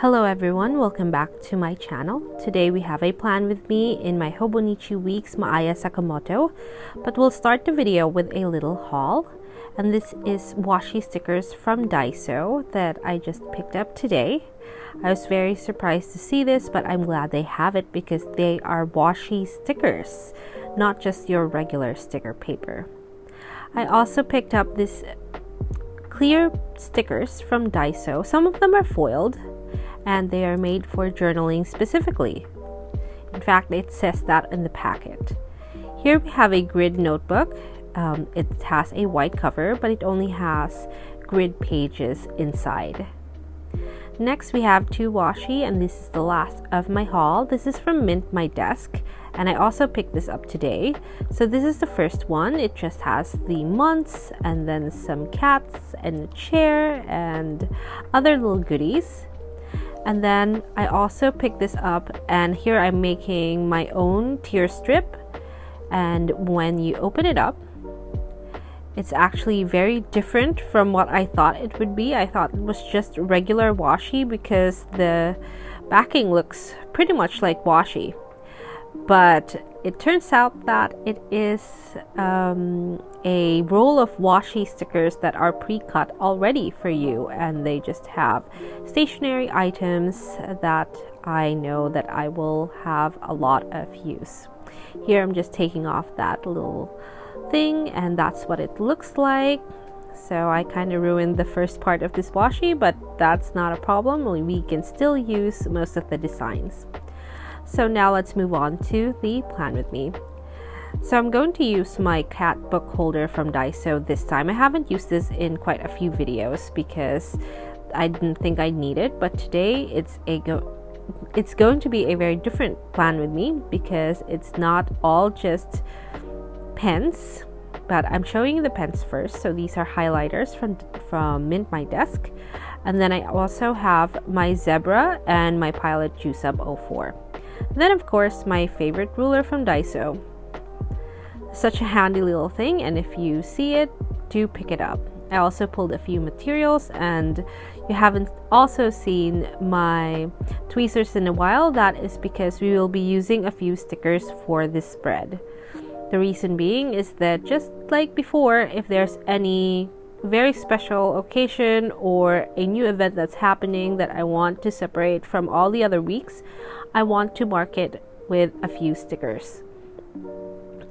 Hello everyone, welcome back to my channel. Today we have a plan with me in my Hobonichi Weeks MAAYA SAKAMOTO, but we'll start the video with a little haul. And this is washi stickers from Daiso that I just picked up today. I was very surprised to see this, but I'm glad they have it because they are washi stickers, not just your regular sticker paper. I also picked up this clear stickers from Daiso. Some of them are foiled and they are made for journaling specifically. In fact, it says that in the packet. Here we have a grid notebook. It has a white cover, but it only has grid pages inside. Next, we have two washi, and this is the last of my haul. This is from 𝒕𝒉𝒊𝒔, and I also picked this up today. So this is the first one. It just has the months, and then some cats, and a chair, and other little goodies. And then I also picked this up, and here I'm making my own tear strip. And when you open it up, it's actually very different from what I thought it would be. I thought it was just regular washi because the backing looks pretty much like washi. But it turns out that it is a roll of washi stickers that are pre-cut already for you, and they just have stationery items that I know that I will have a lot of use. Here I'm just taking off that little thing, and that's what it looks like. So I kind of ruined the first part of this washi, but that's not a problem. We can still use most of the designs. So now let's move on to the plan with me. So I'm going to use my cat book holder from Daiso this time. I haven't used this in quite a few videos because I didn't think I'd need it, but today it's going to be a very different plan with me because it's not all just pens, but I'm showing you the pens first. So these are highlighters from 𝒕𝒉𝒊𝒔, and then I also have my Zebra and my Pilot 𝒕𝒉𝒊𝒔 04. Then of course my favorite ruler from Daiso. Such a handy little thing, and if you see it, do pick it up. I also pulled a few materials, and you haven't also seen my tweezers in a while. That is because we will be using a few stickers for this spread. The reason being is that just like before, if there's any very special occasion or a new event that's happening that I want to separate from all the other weeks, I want to mark it with a few stickers.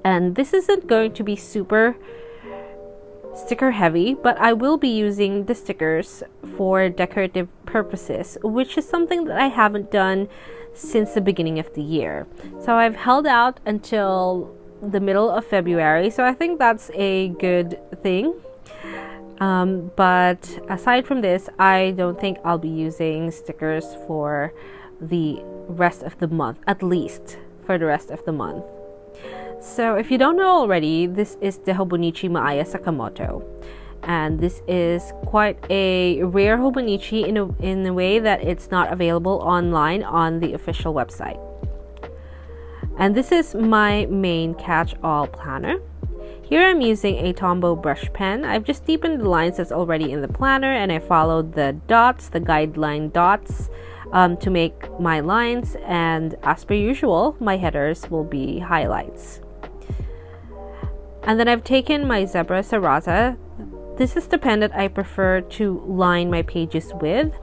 And this isn't going to be super sticker heavy, but I will be using the stickers for decorative purposes, which is something that I haven't done since the beginning of the year. So I've held out until the middle of February, so I think that's a good thing. But aside from this, I don't think I'll be using stickers for the rest of the month, at least for the rest of the month. So if you don't know already, this is the Hobonichi MAAYA SAKAMOTO, and this is quite a rare Hobonichi in a way that it's not available online on the official website. And this is my main catch-all planner. Here I'm using a Tombow brush pen. I've just deepened the lines that's already in the planner, and I followed the dots, the guideline dots, to make my lines, and as per usual, my headers will be highlights. And then I've taken my 𝒕𝒊𝒅𝒏. This is the pen that I prefer to line my pages with.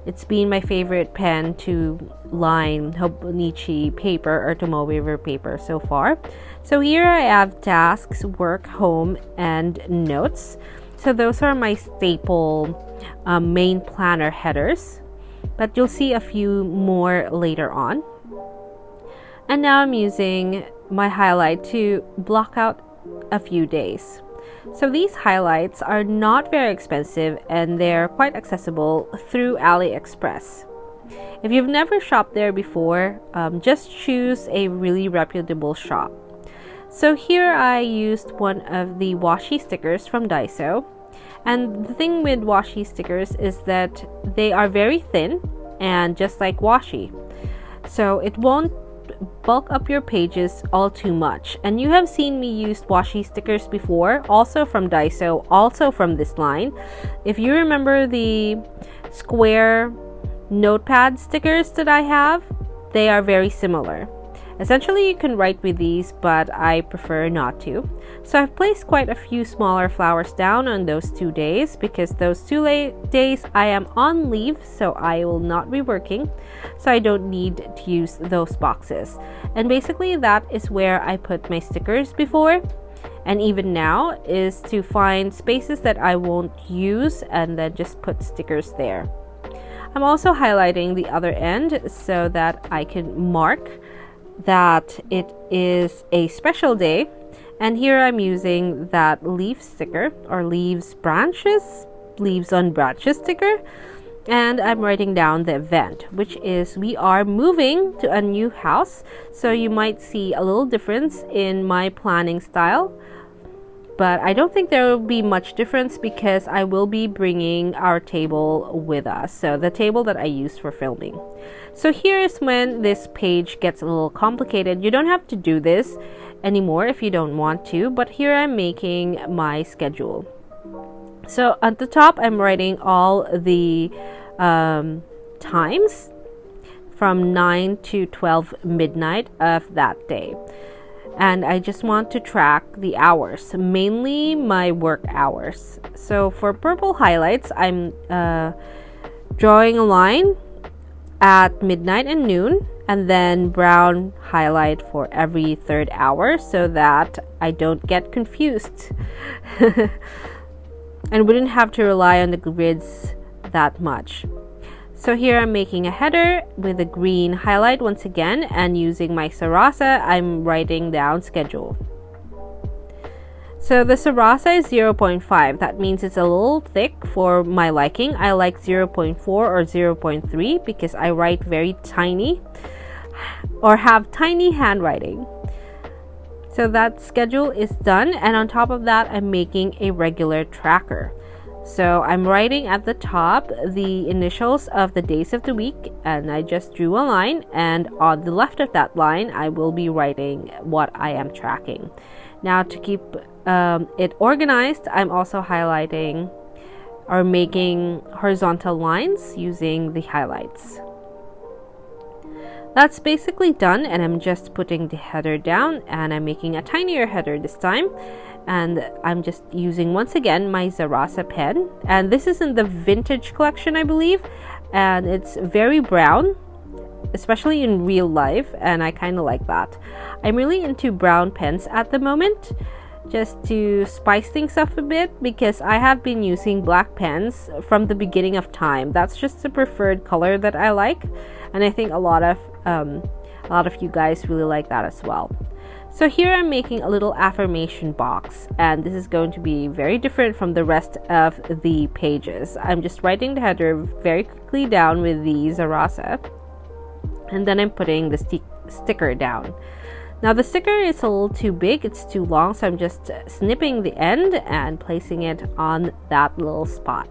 It's been my favorite pen to line Hobonichi paper or Tomoe River paper so far. So here I have tasks, work, home, and notes. So those are my staple main planner headers, but you'll see a few more later on. And now I'm using my highlight to block out a few days. So these highlights are not very expensive, and they're quite accessible through AliExpress. If you've never shopped there before, just choose a really reputable shop. So here I used one of the washi stickers from Daiso, and the thing with washi stickers is that they are very thin and just like washi, so it won't bulk up your pages all too much. And you have seen me use washi stickers before, also from Daiso, also from this line. If you remember the square notepad stickers that I have. They are very similar. Essentially, you can write with these, but I prefer not to. So I've placed quite a few smaller flowers down on those 2 days because those 2 days I am on leave, so I will not be working. So I don't need to use those boxes. And basically that is where I put my stickers before. And even now is to find spaces that I won't use and then just put stickers there. I'm also highlighting the other end so that I can mark that it is a special day. And here I'm using that leaf sticker, or leaves on branches sticker, and I'm writing down the event, which is we are moving to a new house. So you might see a little difference in my planning style, but I don't think there will be much difference because I will be bringing our table with us, so the table that I use for filming. So here is when this page gets a little complicated. You don't have to do this anymore if you don't want to, but here I'm making my schedule. So at the top I'm writing all the times from 9 to 12 midnight of that day. And I just want to track the hours, mainly my work hours. So for purple highlights, I'm drawing a line at midnight and noon, and then brown highlight for every 3rd hour so that I don't get confused and wouldn't have to rely on the grids that much. So here I'm making a header with a green highlight once again, and using my Sarasa I'm writing down schedule. So the Sarasa is 0.5. That means it's a little thick for my liking. I like 0.4 or 0.3 because I write very tiny or have tiny handwriting. So that schedule is done, and on top of that I'm making a regular tracker. So I'm writing at the top the initials of the days of the week, and I just drew a line, and on the left of that line I will be writing what I am tracking. Now to keep it organized, I'm also highlighting or making horizontal lines using the highlights. That's basically done, and I'm just putting the header down, and I'm making a tinier header this time. And I'm just using once again my Sarasa pen, and this is in the vintage collection I believe, and it's very brown, especially in real life, and I kind of like that. I'm really into brown pens at the moment, just to spice things up a bit, because I have been using black pens from the beginning of time. That's just the preferred color that I like, and I think a lot of you guys really like that as well. So here I'm making a little affirmation box, and this is going to be very different from the rest of the pages. I'm just writing the header very quickly down with the Sarasa, and then I'm putting the sticker down. Now the sticker is a little too big, it's too long, so I'm just snipping the end and placing it on that little spot.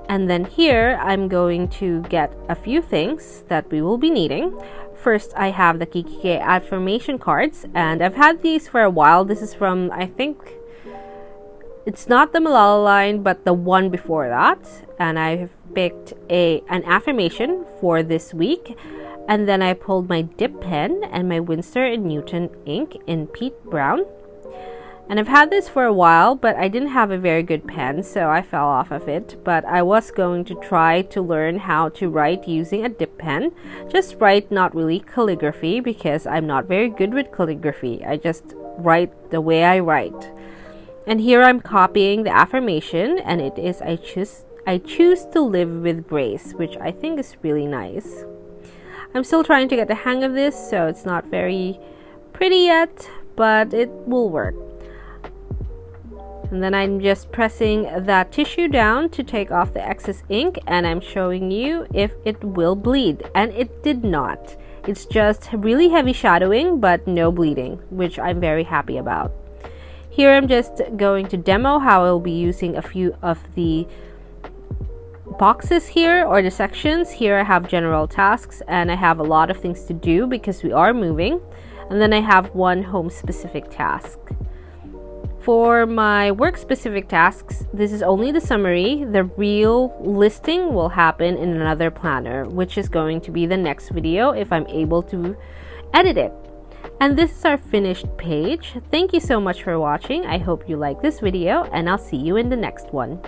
And then here I'm going to get a few things that we will be needing. First, I have the KIKKI.K affirmation cards, and I've had these for a while. This is from, I think, it's not the Malala line, but the one before that. And I've picked an affirmation for this week. And then I pulled my dip pen and my Winsor & Newton ink in peat brown. And I've had this for a while, but I didn't have a very good pen, so I fell off of it. But I was going to try to learn how to write using a dip pen. Just write, not really calligraphy, because I'm not very good with calligraphy. I just write the way I write. And here I'm copying the affirmation, and it is I choose to live with grace, which I think is really nice. I'm still trying to get the hang of this, so it's not very pretty yet, but it will work. And then I'm just pressing that tissue down to take off the excess ink, and I'm showing you if it will bleed, and it did not. It's just really heavy shadowing but no bleeding, which I'm very happy about. Here I'm just going to demo how I'll be using a few of the boxes here, or the sections. Here I have general tasks, and I have a lot of things to do because we are moving, and then I have one home specific task. For my work-specific tasks, this is only the summary. The real listing will happen in another planner, which is going to be the next video if I'm able to edit it. And this is our finished page. Thank you so much for watching. I hope you like this video, and I'll see you in the next one.